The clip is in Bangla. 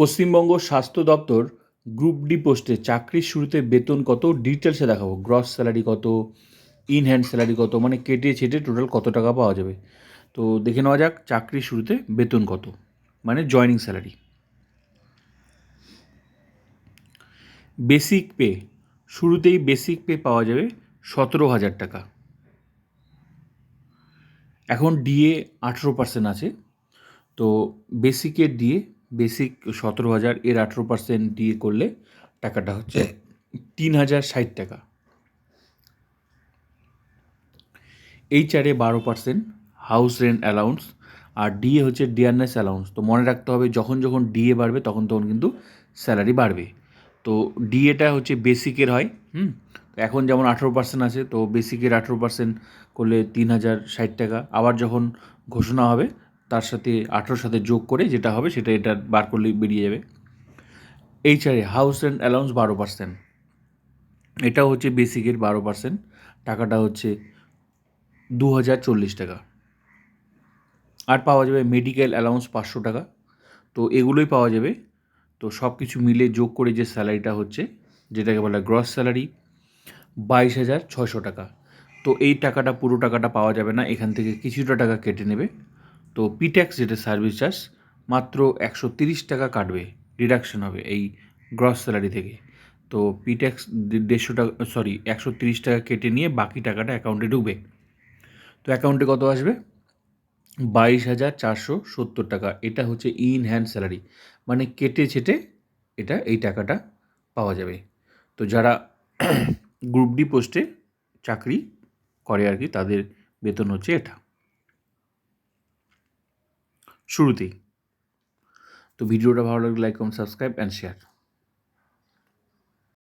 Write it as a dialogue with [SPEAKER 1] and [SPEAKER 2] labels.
[SPEAKER 1] পশ্চিমবঙ্গ স্বাস্থ্য দপ্তর গ্রুপ ডি পোস্টে চাকরির শুরুতে বেতন কত ডিটেলসে দেখাবো। গ্রস স্যালারি কত, ইন হ্যান্ড স্যালারি কত, মানে কেটে ছেটে টোটাল কত টাকা পাওয়া যাবে। তো দেখে নেওয়া যাক চাকরির শুরুতে বেতন কত, মানে জয়নিং স্যালারি। বেসিক পে, শুরুতেই বেসিক পে পাওয়া যাবে 17,000 টাকা। এখন ডিএ 18% আছে, তো বেসিকের ডিএ, বেসিক 17,000 এর 18% ডিএ করলে টাকাটা হচ্ছে 3,060 টাকা। এইচআরে 12%, হাউস রেন্ট অ্যালাউন্স, আর ডিএ হচ্ছে ডিয়ারনেস অ্যালাউন্স। তো মনে রাখতে হবে যখন যখন ডিএ বাড়বে তখন তখন কিন্তু স্যালারি বাড়বে। তো ডিএটা হচ্ছে বেসিকের হয়, এখন যেমন 18% আছে, তো বেসিকের 18% করলে 3,060 টাকা। আবার যখন ঘোষণা হবে তার সাথে 18 সাথে যোগ করে যেটা হবে সেটা এটা বার করলে বেরিয়ে যাবে। এইচআরে হাউস রেন্ট অ্যালাউন্স 12%, এটাও হচ্ছে বেসিকের 12%, টাকাটা হচ্ছে 2,040 টাকা। আর পাওয়া যাবে মেডিকেল অ্যালাউন্স 500 টাকা। তো এগুলোই পাওয়া যাবে। তো সব কিছু মিলে যোগ করে যে স্যালারিটা হচ্ছে, যেটাকে বলা গ্রস স্যালারি, 22,600 টাকা। তো এই টাকাটা, পুরো টাকাটা পাওয়া যাবে না, এখান থেকে কিছুটা টাকা কেটে নেবে। তো পিট্যাক্স, যেটা সার্ভিস চার্জ, মাত্র 130 টাকা কাটবে, ডিডাকশন হবে এই গ্রস স্যালারি থেকে। তো পিট্যাক্স 150 টাকা, 130 টাকা কেটে নিয়ে বাকি টাকাটা অ্যাকাউন্টে ঢুকবে। তো অ্যাকাউন্টে কত আসবে? 22,470 টাকা। এটা হচ্ছে ইন হ্যান্ড স্যালারি, মানে কেটে ছেটে এই টাকাটা পাওয়া যাবে। তো যারা গ্রুপ ডি পোস্টে চাকরি করে আর কি, তাদের বেতন হচ্ছে এটা শুরুতেই। তো ভিডিওটা ভালো লাগলে like, comment, subscribe and share.